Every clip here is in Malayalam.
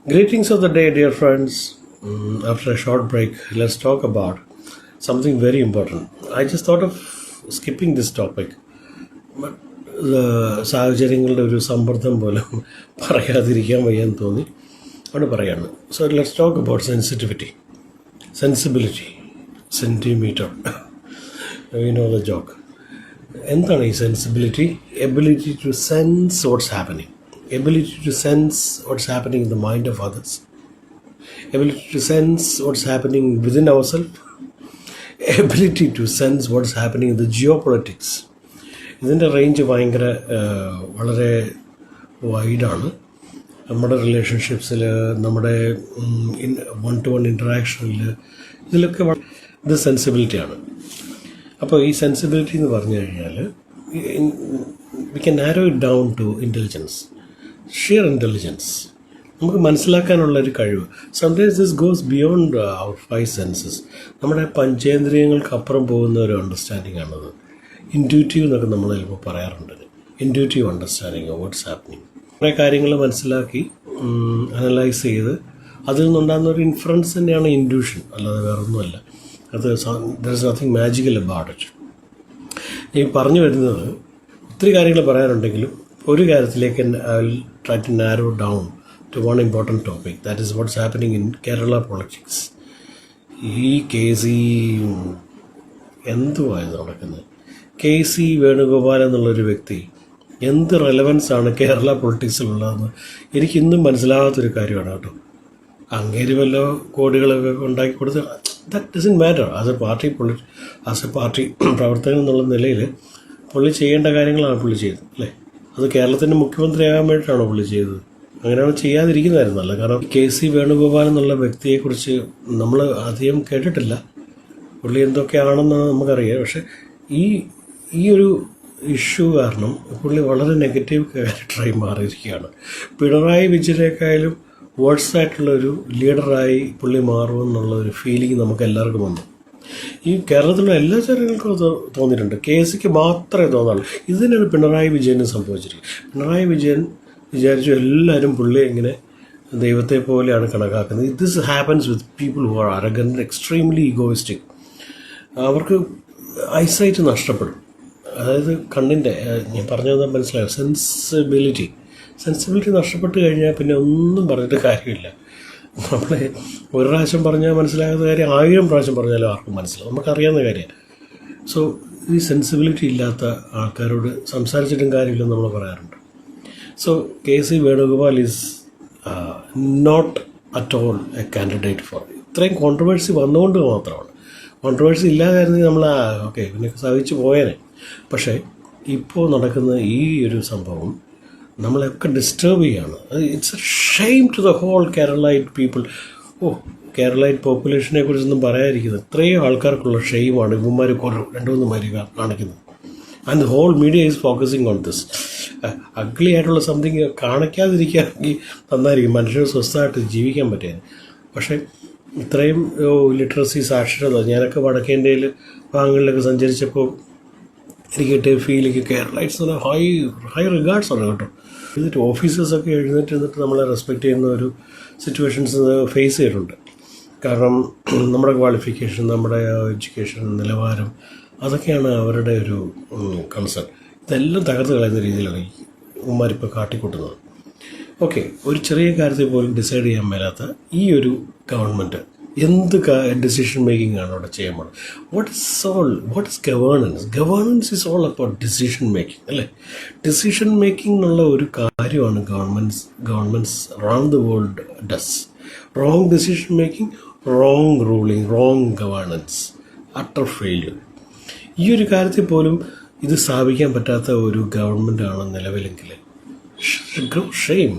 Greetings of the day, dear friends. After a short break, let's talk about something very important. I just thought of skipping this topic, but സാഹചര്യങ്ങളുടെ ഒരു സമ്മർദ്ദം പോലും പറയാതിരിക്കാൻ വയ്യാന്ന് തോന്നി അവിടെ പറയാണ്. So let's talk about sensibility, centimeter. You know the joke. എന്താണ് ഈ sensibility? Ability to sense what's happening, ability to sense what's happening in the mind of others, ability to sense what's happening within ourselves, ability to sense what's happening in the geopolitics. ഇതിൻ്റെ റേഞ്ച് വളരെ വൈഡാണ്. നമ്മുടെ റിലേഷൻഷിപ്സിൽ, നമ്മുടെ വൺ ടു വൺ ഇൻറ്ററാക്ഷനിൽ, ഇതിലൊക്കെ ഇത് സെൻസിബിലിറ്റിയാണ്. അപ്പോൾ ഈ സെൻസിബിലിറ്റി എന്ന് പറഞ്ഞു കഴിഞ്ഞാൽ we can narrow it down to intelligence, sheer intelligence, നമുക്ക് മനസ്സിലാക്കാനുള്ളൊരു കഴിവ്. Sometimes this goes beyond our 5 senses. നമ്മുടെ പഞ്ചേന്ദ്രിയങ്ങൾക്കപ്പുറം പോകുന്ന ഒരു അണ്ടർസ്റ്റാൻഡിങ് ആണത്. ഇൻറ്റ്യൂറ്റീവ് എന്നൊക്കെ നമ്മൾ ചിലപ്പോൾ പറയാറുണ്ട്. Intuitive understanding of what's happening. കുറേ കാര്യങ്ങൾ മനസ്സിലാക്കി അനലൈസ് ചെയ്ത് അതിൽ നിന്നുണ്ടാകുന്ന ഒരു ഇൻഫറൻസ് തന്നെയാണ് ഇൻറ്റ്യൂഷൻ, അല്ലാതെ വേറൊന്നുമല്ല. അത് there is nothing magical about it. ഈ പറഞ്ഞു വരുന്നത് ഒത്തിരി കാര്യങ്ങൾ പറയാനുണ്ടെങ്കിലും ഒരു കാര്യത്തിലേക്ക് I will try to narrow down to one important topic, that is what's happening in Kerala politics. ഈ കേസി എന്തുവായത് നടക്കുന്നത്? KC വേണുഗോപാൽ എന്നുള്ളൊരു വ്യക്തി എന്ത് റെലവൻസാണ് കേരള പൊളിറ്റിക്സിലുള്ളതെന്ന് എനിക്കിന്നും മനസ്സിലാകാത്തൊരു കാര്യമാണ് കേട്ടോ. അങ്ങേര് വല്ല കോടികളൊക്കെ ഉണ്ടാക്കി കൊടുത്ത് that doesn't matter. As A party പ്രവർത്തകൻ എന്നുള്ള നിലയിൽ പുള്ളി ചെയ്യേണ്ട കാര്യങ്ങളാണ് പുള്ളി ചെയ്തത്, അല്ലേ? അത് കേരളത്തിൻ്റെ മുഖ്യമന്ത്രിയാകാൻ വേണ്ടിയിട്ടാണോ പുള്ളി ചെയ്തത്? അങ്ങനെയാണ് ചെയ്യാതിരിക്കുന്നതായിരുന്നല്ല. കാരണം KC വേണുഗോപാൽ എന്നുള്ള വ്യക്തിയെക്കുറിച്ച് നമ്മൾ അധികം കേട്ടിട്ടില്ല. പുള്ളി എന്തൊക്കെയാണെന്നാണ് നമുക്കറിയാം. പക്ഷെ ഈ ഒരു ഇഷ്യൂ കാരണം പുള്ളി വളരെ നെഗറ്റീവ് ക്യാരക്ടറായി മാറിയിരിക്കുകയാണ്. പിണറായി വിജയനേക്കാളും വേഴ്സ് ആയിട്ടുള്ളൊരു ലീഡറായി പുള്ളി മാറുമെന്നുള്ള ഒരു ഫീലിംഗ് നമുക്ക് എല്ലാവർക്കും വന്നു. ഈ കേരളത്തിലുള്ള എല്ലാ ജനങ്ങൾക്കും തോന്നിയിട്ടുണ്ട്. KCക്ക് മാത്രമേ തോന്നാറുള്ളൂ. ഇത് തന്നെയാണ് പിണറായി വിജയന് സംഭവിച്ചിരിക്കുന്നത്. പിണറായി വിജയൻ വിചാരിച്ചു എല്ലാവരും പുള്ളിയെ ഇങ്ങനെ ദൈവത്തെ പോലെയാണ് കണക്കാക്കുന്നത്. This happens with people who are arrogant, extremely egoistic. അവർക്ക് ഐസൈറ്റ് നഷ്ടപ്പെടും. അതായത് കണ്ണിൻ്റെ, ഞാൻ പറഞ്ഞത് മനസ്സിലായോ? സെൻസിബിലിറ്റി നഷ്ടപ്പെട്ട് കഴിഞ്ഞാൽ പിന്നെ ഒന്നും പറഞ്ഞിട്ട് കാര്യമില്ല. നമ്മളെ ഒരു പ്രാവശ്യം പറഞ്ഞാൽ മനസ്സിലാകുന്ന കാര്യം 1000 പ്രാവശ്യം പറഞ്ഞാലും ആർക്കും മനസ്സിലാവും. നമുക്കറിയാവുന്ന കാര്യമാണ്. സോ ഈ സെൻസിബിലിറ്റി ഇല്ലാത്ത ആൾക്കാരോട് സംസാരിച്ചിട്ടും കാര്യമില്ലെന്ന് നമ്മൾ പറയാറുണ്ട്. സോ KC Venugopal is not at all a candidate for. ഇത്രയും കോൺട്രവേഴ്സി വന്നുകൊണ്ട് മാത്രമാണ്. കോൺട്രവേഴ്സി ഇല്ലാതായിരുന്നെങ്കിൽ നമ്മൾ ഓക്കെ പിന്നെ സഹിച്ചു പോയേനെ. പക്ഷേ ഇപ്പോൾ നടക്കുന്ന ഈ ഒരു സംഭവം നമ്മളെയൊക്കെ ഡിസ്റ്റർബ് ചെയ്യാണ്. It's a shame to the whole Keralite people. Keralite പോപ്പുലേഷനെ കുറിച്ചൊന്നും പറയാതിരിക്കുന്നത് ഇത്രയും ആൾക്കാർക്കുള്ള ഷെയിമാണ് ഇവന്മാർ 2-3 മാര് കാണിക്കുന്നത്. And the whole media is focusing on this. Ugly ആയിട്ടുള്ള സംതിങ് കാണിക്കാതിരിക്കുകയാണെങ്കിൽ നന്നായിരിക്കും, മനുഷ്യർ സ്വസ്ഥമായിട്ട് ജീവിക്കാൻ പറ്റിയത്. പക്ഷേ ഇത്രയും ലിറ്ററസി, സാക്ഷരത, ഞാനൊക്കെ വടക്കേ ഇന്ത്യയിൽ ഭാഗങ്ങളിലൊക്കെ സഞ്ചരിച്ചപ്പോൾ എനിക്ക് കിട്ടിയ ഫീലിംഗ് കേരളൈറ്റ്സ് എന്ന് പറഞ്ഞാൽ ഹൈ റിഗാർഡ്സ് ആണ് കേട്ടോ. എന്നിട്ട് ഓഫീസേഴ്സൊക്കെ എഴുന്നേറ്റ് നമ്മളെ റെസ്പെക്റ്റ് ചെയ്യുന്ന ഒരു സിറ്റുവേഷൻസ് ഫേസ് ചെയ്തിട്ടുണ്ട്. കാരണം നമ്മുടെ ക്വാളിഫിക്കേഷൻ, നമ്മുടെ എഡ്യൂക്കേഷൻ നിലവാരം, അതൊക്കെയാണ് അവരുടെ ഒരു കൺസേൺ. ഇതെല്ലാം തകർത്ത് കളയുന്ന രീതിയിലാണ് ഉമ്മാരിപ്പോൾ കാട്ടിക്കൂട്ടുന്നത്. ഓക്കെ, ഒരു ചെറിയ കാര്യത്തിൽ പോലും ഡിസൈഡ് ചെയ്യാൻ മേലാത്ത ഈ ഒരു ഗവൺമെൻറ് എന്ത് ഡിസിഷൻ മേക്കിംഗ് ആണ് അവിടെ ചെയ്യാൻ പോകുന്നത്? What is governance? Governance is all about decision making, അല്ലേ? ഡിസിഷൻ മേക്കിംഗ് എന്നുള്ള ഒരു കാര്യമാണ് governments around the world does. Wrong decision making, wrong ruling, wrong governance, utter failure. ഈ ഒരു കാര്യത്തിൽ പോലും ഇത് സ്ഥാപിക്കാൻ പറ്റാത്ത ഒരു ഗവൺമെൻറ്റാണ് നിലവിലെങ്കിൽ ഷെയിം.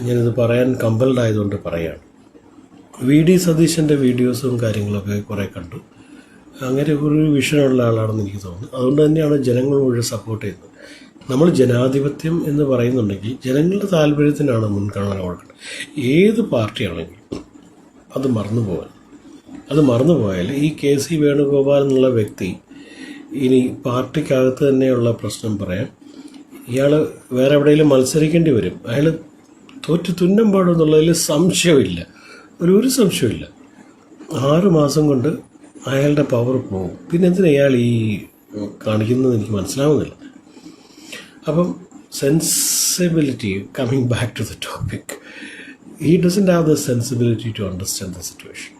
ഞാനിത് പറയാൻ കമ്പൽഡ് ആയതുകൊണ്ട് പറയുകയാണ്. VD സതീശൻ്റെ വീഡിയോസും കാര്യങ്ങളൊക്കെ കുറേ കണ്ടു. അങ്ങനെ ഒരു വിഷയമുള്ള ആളാണെന്ന് എനിക്ക് തോന്നുന്നു. അതുകൊണ്ട് തന്നെയാണ് ജനങ്ങൾ മുഴുവൻ സപ്പോർട്ട് ചെയ്യുന്നത്. നമ്മൾ ജനാധിപത്യം എന്ന് പറയുന്നുണ്ടെങ്കിൽ ജനങ്ങളുടെ താല്പര്യത്തിനാണ് മുൻഗണന കൊടുക്കുന്നത്. ഏത് പാർട്ടിയാണെങ്കിലും അത് മറന്നുപോയാൽ ഈ KC വേണുഗോപാൽ എന്നുള്ള വ്യക്തി ഇനി പാർട്ടിക്കകത്ത് തന്നെയുള്ള പ്രശ്നം പറയാം. ഇയാൾ വേറെ എവിടെയെങ്കിലും മത്സരിക്കേണ്ടി വരും. അയാൾ തോറ്റ് തുന്നം പാടുമെന്നുള്ളതിൽ സംശയമില്ല, ഒരു സംശയമില്ല. 6 മാസം കൊണ്ട് അയാളുടെ പവർ പോകും. പിന്നെ എന്തിനാ അയാൾ ഈ കാണിക്കുന്നത് എനിക്ക് മനസ്സിലാവുന്നില്ല. അപ്പം sensibility, coming back to the topic, he doesn't have the sensibility to understand the situation.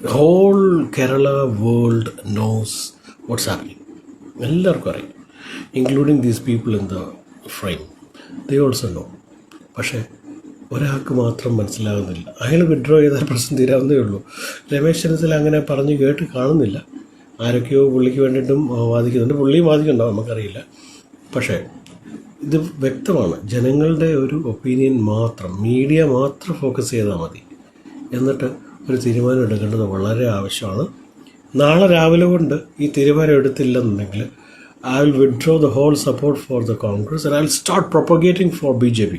The whole Kerala world knows what's happening. എല്ലാവർക്കും അറിയാം, including these people in the frame. They also know. പക്ഷേ ഒരാൾക്ക് മാത്രം മനസ്സിലാകുന്നില്ല. അയാൾ വിഡ്രോ ചെയ്താൽ പ്രശ്നം തീരാവുന്നേ ഉള്ളൂ. രമേശ് ചെന്നിത്തല അങ്ങനെ പറഞ്ഞ് കേട്ട് കാണുന്നില്ല. ആരൊക്കെയോ പുള്ളിക്ക് വേണ്ടിയിട്ടും വാദിക്കുന്നുണ്ട്. പുള്ളിയും വാദിക്കുന്നുണ്ടാവും, നമുക്കറിയില്ല. പക്ഷേ ഇത് വ്യക്തമാണ്, ജനങ്ങളുടെ ഒരു ഒപ്പീനിയൻ മാത്രം, മീഡിയ മാത്രം ഫോക്കസ് ചെയ്താൽ മതി. എന്നിട്ട് ഒരു തീരുമാനം എടുക്കേണ്ടത് വളരെ ആവശ്യമാണ്. നാളെ രാവിലെ കൊണ്ട് ഈ തീരുമാനം എടുത്തില്ലെന്നുണ്ടെങ്കിൽ I will withdraw the whole support for the Congress and I will start propagating for BJP.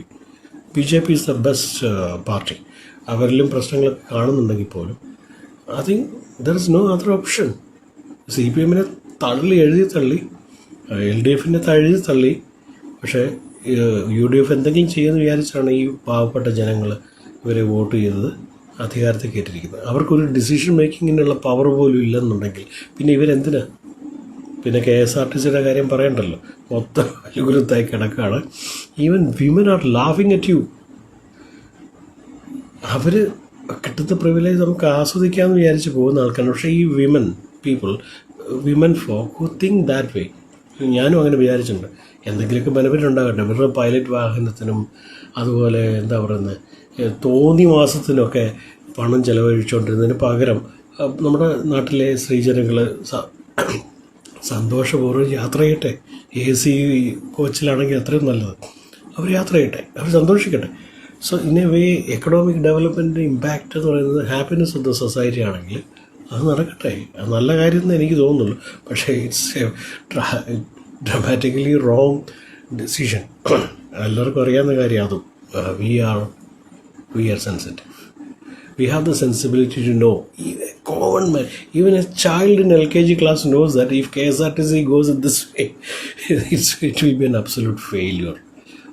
BJP is the best party. അവരിലും പ്രശ്നങ്ങളൊക്കെ കാണുന്നുണ്ടെങ്കിൽ പോലും I think there is no other option. CPM എഴുതി തള്ളി, LDF എഴുതി തള്ളി. പക്ഷേ UDF എന്തെങ്കിലും ചെയ്യുമെന്ന് വിചാരിച്ചാണ് ഈ പാവപ്പെട്ട ജനങ്ങൾ ഇവരെ വോട്ട് ചെയ്തത്, അധികാരത്തിൽ കയറ്റിയിരിക്കുന്നത്. അവർക്കൊരു ഡിസിഷൻ മേക്കിങ്ങിനുള്ള പവർ പോലും ഇല്ലെന്നുണ്ടെങ്കിൽ പിന്നെ ഇവരെന്തിനാ? പിന്നെ KSRTCയുടെ കാര്യം പറയണ്ടല്ലോ, മൊത്തം അനുകൂലത്തായി കിടക്കുകയാണ്. ഈവൻ വിമൻ ആർ ലാഫിങ് അറ്റ് യു. അവർ കിട്ടുന്ന പ്രിവിലേജ് നമുക്ക് ആസ്വദിക്കാമെന്ന് വിചാരിച്ച് പോകുന്ന ആൾക്കാരാണ്. പക്ഷേ ഈ women folk who think that way, ഞാനും അങ്ങനെ വിചാരിച്ചിട്ടുണ്ട്. എന്തെങ്കിലുമൊക്കെ ബെനിഫിറ്റ് ഉണ്ടാകട്ടെ, ഇവരുടെ പൈലറ്റ് വാഹനത്തിനും അതുപോലെ എന്താ പറയുന്നത് തോന്നി മാസത്തിനൊക്കെ പണം ചെലവഴിച്ചുകൊണ്ടിരുന്നതിന് പകരം നമ്മുടെ നാട്ടിലെ സ്ത്രീജനങ്ങൾ സന്തോഷപൂർവ്വം യാത്ര ചെയ്യട്ടെ. AC കോച്ചിലാണെങ്കിൽ അത്രയും നല്ലത്. അവർ യാത്ര ചെയ്യട്ടെ, അവർ സന്തോഷിക്കട്ടെ. So in a way economic ഡെവലപ്മെൻറ്റിൻ്റെ ഇമ്പാക്റ്റ് എന്ന് പറയുന്നത് ഹാപ്പിനെസ് ഓഫ് ദ സൊസൈറ്റി ആണെങ്കിൽ അത് നടക്കട്ടെ. അത് നല്ല കാര്യം എന്ന് എനിക്ക് തോന്നുന്നുള്ളൂ. പക്ഷേ it's A dramatically wrong decision. എല്ലാവർക്കും അറിയാവുന്ന കാര്യം അതും. we are sensitive. We have the sensibility to know. Even a common man, even a child in LKG class knows that if KSRTC goes in this way, it will be an absolute failure.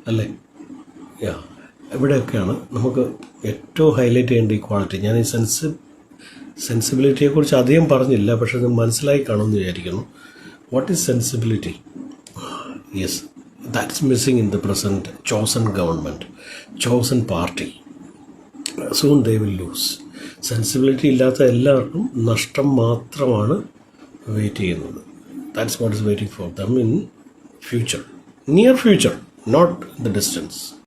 അല്ലേ? ഇവിടെയൊക്കെയാണ് നമുക്ക് ഏറ്റവും ഹൈലൈറ്റ് ചെയ്യേണ്ട ഇക്വാളിറ്റി. ഞാൻ ഈ സെൻസിബിലിറ്റിയെക്കുറിച്ച് അധികം പറഞ്ഞില്ല, പക്ഷെ അത് മനസ്സിലായി കാണുമെന്ന് വിചാരിക്കുന്നു. What is sensibility? Yes, that's missing in the present chosen government, chosen party. Soon they will lose. Sensibility ഇല്ലാത്ത എല്ലാവർക്കും നഷ്ടം മാത്രമാണ് വെയിറ്റ് ചെയ്യുന്നത്. That's what is waiting for them in future, near future, not the distance.